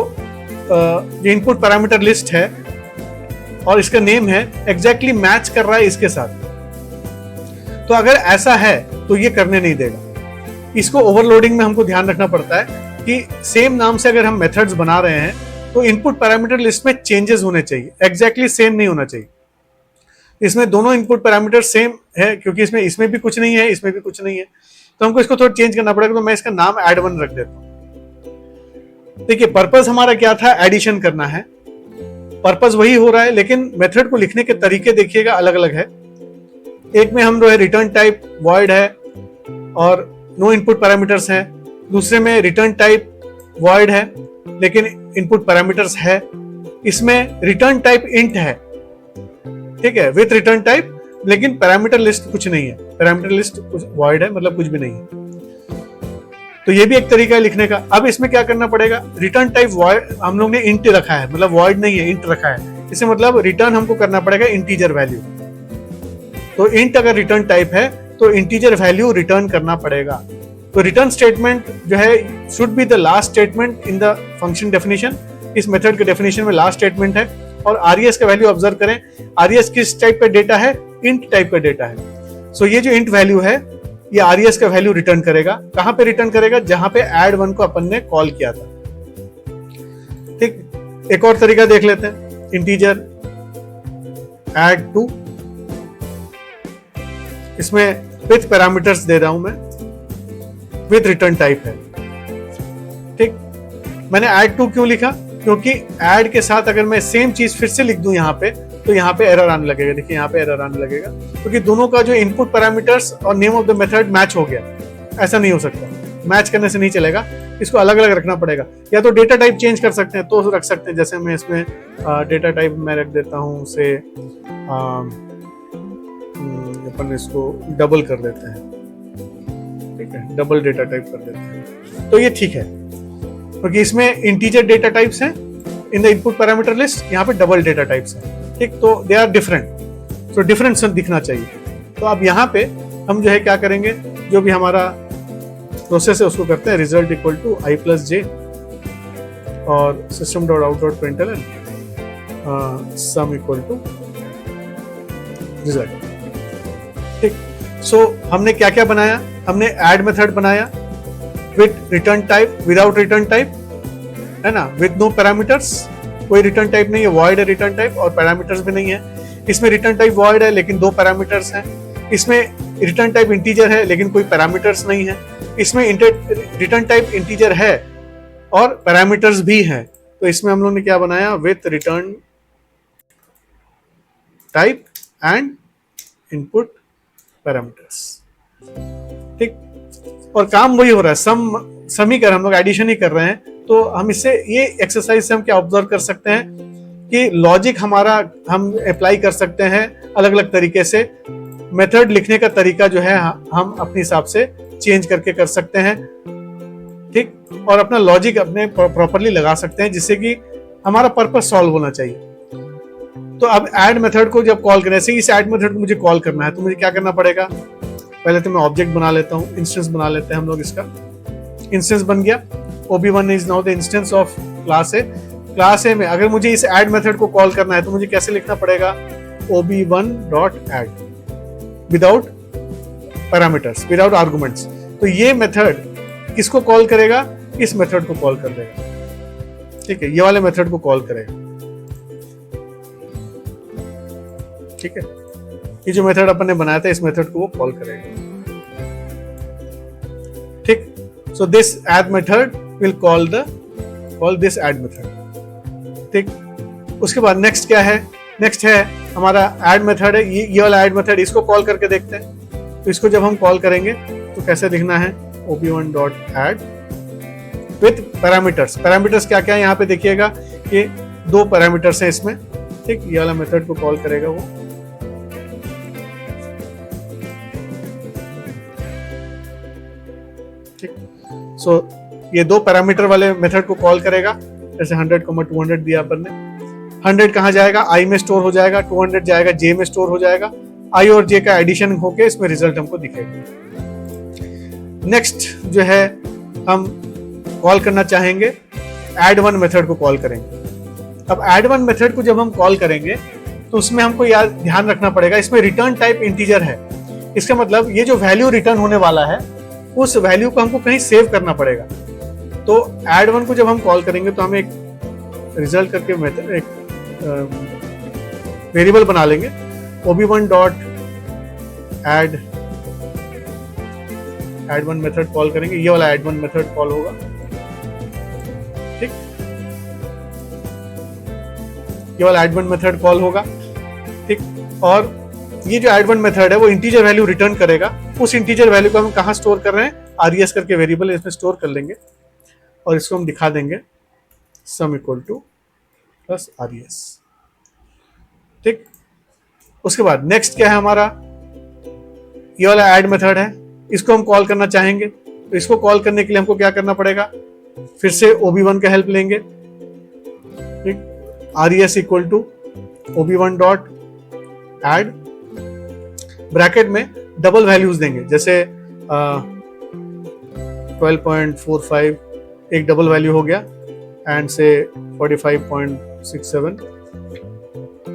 इनपुट पैरामीटर लिस्ट है और इसका नेम है, एग्जैक्टली मैच कर रहा है इसके साथ। तो अगर ऐसा है तो ये करने नहीं देगा। इसको ओवरलोडिंग में हमको ध्यान रखना पड़ता है कि सेम नाम से अगर हम मेथड्स बना रहे हैं तो इनपुट पैरामीटर लिस्ट में चेंजेस होने चाहिए, एग्जैक्टली सेम नहीं होना चाहिए। इसमें दोनों इनपुट पैरामीटर सेम है, क्योंकि इसमें भी कुछ नहीं है, इसमें भी कुछ नहीं है, तो हमको इसको थोड़ा चेंज करना पड़ेगा। तो मैं इसका नाम add1 रख देता हूं। देखिए पर्पस हमारा क्या था, एडिशन करना है, पर्पस वही हो रहा है, लेकिन मेथड को लिखने के तरीके देखिएगा अलग अलग है। एक में हम जो है रिटर्न टाइप वॉइड है और नो इनपुट पैरामीटर्स है, दूसरे में रिटर्न टाइप वॉइड है लेकिन इनपुट पैरामीटर्स है। इसमें रिटर्न टाइप इंट है, ठीक है, विथ रिटर्न टाइप, लेकिन पैरामीटर लिस्ट कुछ नहीं है, पैरामीटर लिस्ट कुछ वॉइड है, मतलब कुछ भी नहीं है। तो ये भी एक तरीका है लिखने का। अब इसमें क्या करना पड़ेगा, रिटर्न टाइप वॉइड हम लोग ने इंट रखा है, मतलब वॉइड नहीं है, इंट रखा है। इससे मतलब रिटर्न हमको करना पड़ेगा इंटीजर वैल्यू। तो इंट अगर रिटर्न टाइप है तो इंटीजर वैल्यू रिटर्न करना पड़ेगा। तो रिटर्न स्टेटमेंट जो है should be the last statement in the function definition. इस मेथड के डेफिनेशन में लास्ट स्टेटमेंट है। और आरईएस का वैल्यू ऑब्जर्व करें, आरईएस किस टाइप का डेटा है, इंट टाइप का डेटा है। सो ये जो इंट वैल्यू है ये आरईएस का वैल्यू रिटर्न करेगा। कहां पे रिटर्न करेगा, जहां पे ऐड वन को अपन ने कॉल किया था। ठीक, एक और तरीका देख लेते हैं, इंटीजर ऐड टू, इसमें विथ पैरामीटर्स दे रहा हूं मैं, विथ रिटर्न टाइप है। ठीक, मैंने ऐड टू क्यों लिखा, क्योंकि ऐड के साथ अगर मैं सेम चीज फिर से लिख दूं यहाँ पे तो यहाँ पे एरर आने लगेगा। देखिए यहाँ पे एरर आने लगेगा, क्योंकि दोनों का जो इनपुट पैरामीटर्स और name of the method match हो गया। ऐसा नहीं हो सकता, मैच करने से नहीं चलेगा, इसको अलग अलग रखना पड़ेगा। या तो डेटा टाइप चेंज कर सकते हैं तो रख सकते हैं, जैसे मैं इसमें डेटा टाइप मैं रख देता हूँ से अपन इसको डबल कर देते हैं, ठीक है, डबल डेटा टाइप कर देते हैं, तो ये ठीक है, क्योंकि इसमें इंटीजर डेटा टाइप्स हैं in the input parameter list, यहाँ पे डबल डेटा टाइप्स हैं। ठीक, तो दे आर डिफरेंट, तो डिफरेंस दिखना चाहिए। तो अब यहाँ पे हम जो है क्या करेंगे, जो भी हमारा प्रोसेस है उसको करते हैं result equal to i plus j और system dot out dot println sum equal to result. ठीक, सो हमने क्या क्या बनाया, हमने ऐड मेथड बनाया with return type, without return type, है ना, विथ नो पैरामीटर्स, कोई रिटर्न टाइप नहीं है, वॉइड है रिटर्न टाइप, और पैरामीटर्स भी नहीं है। इसमें रिटर्न टाइप वॉइड है लेकिन 2 पैरामीटर्स हैं। इसमें रिटर्न टाइप इंटीजर है लेकिन कोई पैरामीटर्स नहीं है। इसमें रिटर्न टाइप इंटीजर है और पैरामीटर्स भी हैं। तो इसमें हम लोग ने क्या बनाया, with return type and input parameters. ठीक, और काम वही हो रहा है, सम ही कर, हम लोग एडिशन ही कर रहे हैं। तो हम इससे ये एक्सरसाइज से हम क्या ऑब्जर्व कर सकते हैं कि लॉजिक हमारा हम अप्लाई कर सकते हैं अलग अलग तरीके से। मेथड लिखने का तरीका जो है हम अपने हिसाब से चेंज करके कर सकते हैं। ठीक, और अपना लॉजिक अपने प्रॉपरली लगा सकते हैं, जिससे कि हमारा पर्पस सॉल्व होना चाहिए। तो अब ऐड मेथड को जब कॉल करें, इस ऐड मेथड को मुझे कॉल करना है तो मुझे क्या करना पड़ेगा, पहले तो मैं ऑब्जेक्ट बना लेता हूँ, इंस्टेंस बना लेते हैं हम लोग। इसका इंस्टेंस बन गया, OB1 is now the instance of class A. Class ए में अगर मुझे इस ऐड मेथड को कॉल करना है तो मुझे कैसे लिखना पड़ेगा, OB1 dot add without parameters, without arguments. तो ये मेथड किसको कॉल करेगा, इस मेथड को कॉल कर देगा। ठीक है, ये वाले मेथड को कॉल करेगा। ठीक है, ये जो मेथड अपन ने बनाया था इस मेथड को वो कॉल करेगा। ठीक, so this add method will call this add method। ठीक, उसके बाद नेक्स्ट क्या है, नेक्स्ट है हमारा ऐड मेथड है, ये वाला ऐड मेथड, इसको कॉल करके देखते हैं। तो इसको जब हम कॉल करेंगे तो कैसे लिखना है, OB1 dot add with parameters. Parameters क्या क्या है यहाँ पे देखिएगा कि 2 पैरामीटर्स हैं इसमें। ठीक, ये वाला मेथड को कॉल करेगा वो। सो ये 2 पैरामीटर वाले मेथड को कॉल करेगा, जैसे 100, 200 दिया अपन ने। 100 कहाँ जाएगा, i में स्टोर हो जाएगा, 200 जाएगा j में स्टोर हो जाएगा। i और j का एडिशन होके इसमें रिजल्ट हमको दिखेगा। नेक्स्ट जो है हम कॉल करना चाहेंगे, ऐड वन मेथड को कॉल करेंगे। अब ऐड वन मेथड को जब हम कॉल करेंगे तो उसमें हमको याद ध्यान रखना पड़ेगा, इसमें रिटर्न टाइप इंटीजर है। इसका मतलब ये जो वैल्यू रिटर्न होने वाला है उस वैल्यू को हमको कहीं सेव करना पड़ेगा। तो ऐड वन को जब हम कॉल करेंगे तो हम एक रिजल्ट करके मेथड, एक वेरिएबल बना लेंगे, OB1 dot add one method call करेंगे। ये वाला ऐड वन मेथड कॉल होगा। ठीक, ये वाला ऐड वन मेथड कॉल होगा। ठीक, और ये जो ऐड वन मेथड है वो इंटीजर वैल्यू रिटर्न करेगा। उस इंटीजर वैल्यू को हम कहाँ स्टोर कर रहे हैं, आरईएस करके वेरिएबल इसमें स्टोर कर लेंगे और इसको हम दिखा देंगे सम इक्वल टू प्लस RES। ठीक, उसके बाद नेक्स्ट क्या है हमारा, ये वाला ऐड मेथड है, इसको हम कॉल करना चाहेंगे। तो इसको कॉल करने के लिए हमको क्या करना पड़ेगा, फिर से OB1 का हेल्प लेंगे। ठीक, RES equal to OB1 dot add, bracket में डबल वैल्यूज देंगे, जैसे 12.45 एक डबल वैल्यू हो गया, एंड से 45.67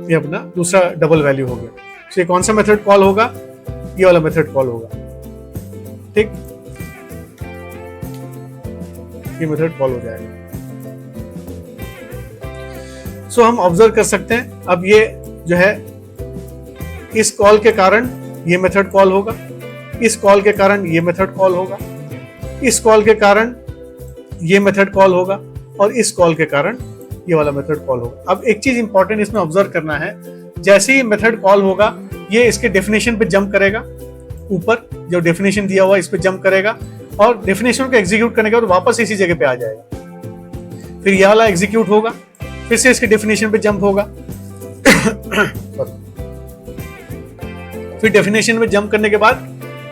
ये अपना दूसरा डबल वैल्यू हो गया। तो ये कौन सा मेथड कॉल होगा, ये वाला मेथड कॉल होगा। ठीक, ये मेथड कॉल हो जाएगा। सो हम ऑब्जर्व कर सकते हैं, अब ये जो है इस कॉल के कारण ये मेथड कॉल होगा, इस कॉल के कारण ये मेथड कॉल होगा, इस कॉल के कारण ये मेथड कॉल होगा, और इस कॉल के कारण ये वाला मेथड कॉल होगा। अब एक चीज इंपॉर्टेंट इसमें ऑब्जर्व करना है, जैसे ही मेथड कॉल होगा ये इसके डेफिनेशन पे जंप करेगा, ऊपर जो डेफिनेशन दिया हुआ इस पे जंप करेगा, और डेफिनेशन को एग्जीक्यूट करने के बाद वापस इसी जगह पे आ जाएगा। फिर ये वाला एग्जीक्यूट होगा, फिर से इसके डेफिनेशन पे जंप होगा फिर डेफिनेशन में जंप करने के बाद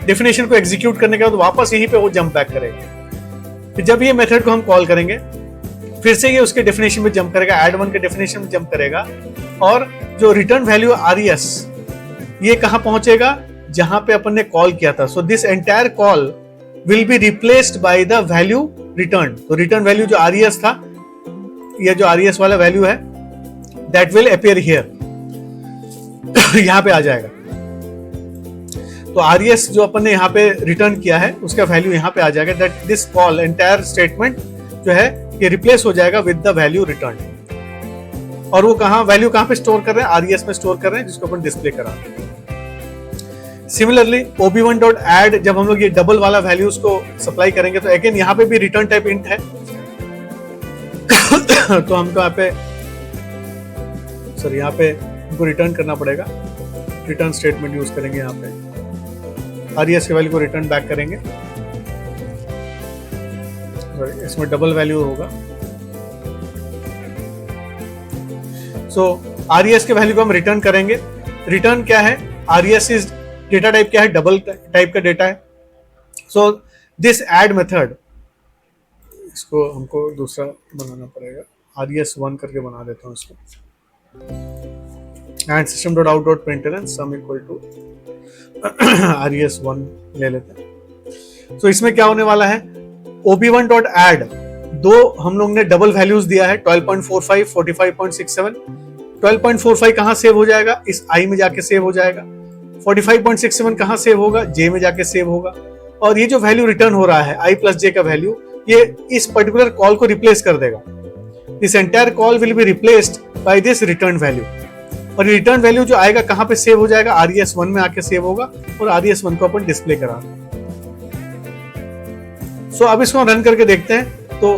डेफिनेशन को एग्जीक्यूट करने के बाद वापस यहीं पे वो जंप बैक करेगा। फिर जब ये मेथड को हम कॉल करेंगे फिर से ये उसके डेफिनेशन में जंप करेगा, ऐड वन के डेफिनेशन में जंप करेगा, और जो रिटर्न वैल्यू RES ये कहां पहुंचेगा, जहां पे अपन ने कॉल किया था। So this entire call will be replaced by the value return. तो रिटर्न वैल्यू जो RES था, ये जो RES वाला वैल्यू है, दैट विल अपीयर हियर यहां पे आ जाएगा। तो RES जो अपन ने यहाँ पे रिटर्न किया है उसका वैल्यू यहाँ पे आ जाएगा, that this call entire statement जो है ये रिप्लेस हो जाएगा विद द वैल्यू रिटर्न। और वो वैल्यू कहां पे स्टोर कर रहे हैं, RES में स्टोर कर रहे हैं, जिसको अपन डिस्प्ले करा। सिमिलरली OB1 डॉट ऐड, जब हम लोग ये डबल वाला वैल्यूज को सप्लाई करेंगे तो अगेन यहाँ पे भी रिटर्न टाइप इंट है तो हमको यहाँ पे यहाँ पे हमको रिटर्न करना पड़ेगा, रिटर्न स्टेटमेंट यूज करेंगे, यहाँ पे RES के वैल्यू को रिटर्न बैक करेंगे, इसमें डबल वैल्यू होगा। सो RES के वैल्यू को हम रिटर्न करेंगे। रिटर्न क्या है, RES इज डेटा टाइप क्या है, डबल टाइप का डेटा है। सो दिस ऐड मेथड, इसको हमको दूसरा बनाना पड़ेगा, RES1 करके बना देता हूं इसको, and system dot out dot println sum equal to RES1 ले लेते हैं। सो इसमें क्या होने वाला है, OB1 डॉट ऐड, दो हम लोग ने डबल वैल्यूज दिया है, 12.45 45.67। 12.45 कहां सेव हो जाएगा, इस I में जाके सेव हो जाएगा। 45.67 कहां सेव होगा, J में जाके सेव होगा। और ये जो वैल्यू रिटर्न हो रहा है I प्लस J का वैल्यू, ये इस पर्टिकुलर कॉल को रिप्लेस कर देगा। This entire call will be replaced by this return value. और रिटर्न वैल्यू जो आएगा कहां पे सेव हो जाएगा, RES1 में आके सेव होगा, और RES1 को अपन डिस्प्ले करा। सो अब इसको रन करके देखते हैं। तो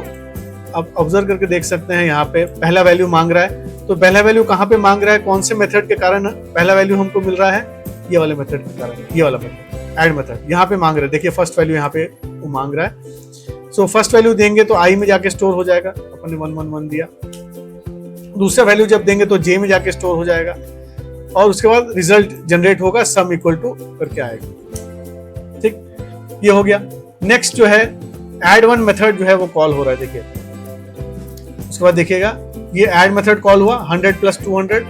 अब ऑब्जर्व करके देख सकते हैं, यहाँ पे पहला वैल्यू मांग रहा है। तो पहला वैल्यू कहां पे मांग रहा है, कौन से मेथड के कारण पहला वैल्यू हमको मिल रहा है, ये वाले मेथड के कारण, ये वाला मेथड ऐड मेथड यहाँ पे मांग रहा है। देखिए फर्स्ट वैल्यू यहाँ पे वो मांग रहा है। सो फर्स्ट वैल्यू देंगे तो I में जाके स्टोर हो जाएगा, अपन ने 111 दिया। दूसरा वैल्यू जब देंगे तो J में जाके स्टोर हो जाएगा, और उसके बाद रिजल्ट जनरेट होगा, सम इक्वल टू करके आएगा। ठीक, ये हो गया। नेक्स्ट जो है ऐड वन मेथड जो है वो कॉल हो रहा है, देखिए। उसके बाद देखिएगा ये ऐड मेथड कॉल हुआ, 100 प्लस 200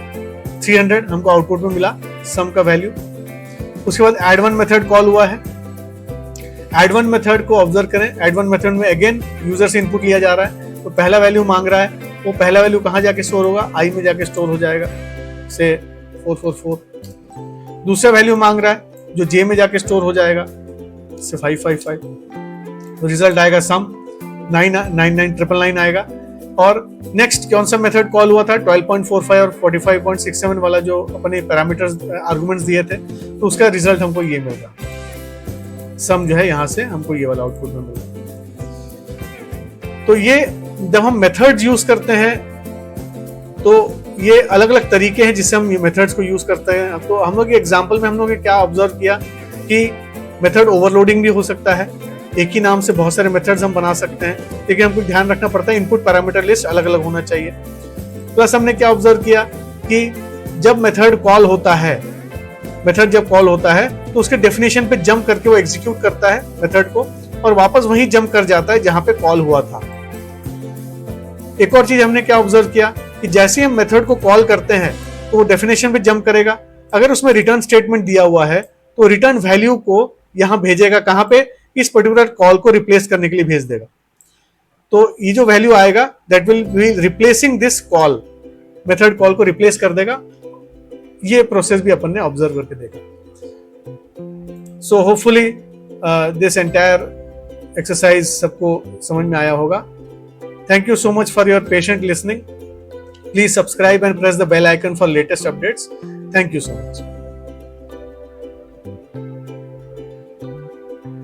300 हमको आउटपुट में मिला, सम का वैल्यू। उसके बाद ऐड वन मेथड कॉल हुआ है। ऐड वन मेथड को ऑब्जर्व करें, ऐड वन मेथड में अगेन यूजर से इनपुट लिया जा रहा है। तो पहला वैल्यू मांग रहा है, वो पहला वैल्यू कहां जाके स्टोर होगा, I में जाके स्टोर हो जाएगा, से 444। दूसरा वैल्यू मांग रहा है जो J में जाके स्टोर हो जाएगा, से 555। तो रिजल्ट आएगा सम 99999 आएगा। और नेक्स्ट कौन सा मेथड कॉल हुआ था, 12.45 और 45.67 वाला जो अपने पैरामीटर्स आर्गुमेंट्स दिए थे, तो उसका रिजल्ट हमको ये मिलेगा, सम जो है यहाँ से हमको ये वाला आउटपुट में मिलेगा। तो ये जब हम मेथड्स यूज करते हैं तो ये अलग अलग तरीके हैं जिससे हम ये मेथड्स को यूज करते हैं। तो हम लोग एग्जांपल में हम लोग क्या ऑब्जर्व किया कि मेथड ओवरलोडिंग भी हो सकता है, एक ही नाम से बहुत सारे मेथड्स हम बना सकते हैं, लेकिन हमको ध्यान रखना पड़ता है इनपुट पैरामीटर लिस्ट अलग अलग होना चाहिए। प्लस हमने क्या ऑब्जर्व किया कि जब मेथड कॉल होता है, मेथड जब कॉल होता है तो उसके डेफिनेशन पे जंप करके वो एग्जीक्यूट करता है मेथड को और वापस वहीं जंप कर जाता है जहां पे कॉल हुआ था। एक और चीज हमने क्या ऑब्जर्व किया कि जैसे हम मेथड को कॉल करते हैं तो वो डेफिनेशन पे जंप करेगा। अगर उसमें रिटर्न स्टेटमेंट दिया हुआ है तो रिटर्न वैल्यू को यहां भेजेगा, कहां पे, इस पर्टिकुलर कॉल को रिप्लेस करने के लिए भेज देगा। तो ये जो वैल्यू आएगा that will B replacing this call, method call को रिप्लेस कर देगा। ये प्रोसेस भी अपन ने ऑब्जर्व करके देखा। So hopefully this entire exercise सबको समझ में आया होगा। Thank you so much for your patient listening. Please subscribe and press the bell icon for latest updates. Thank you so much.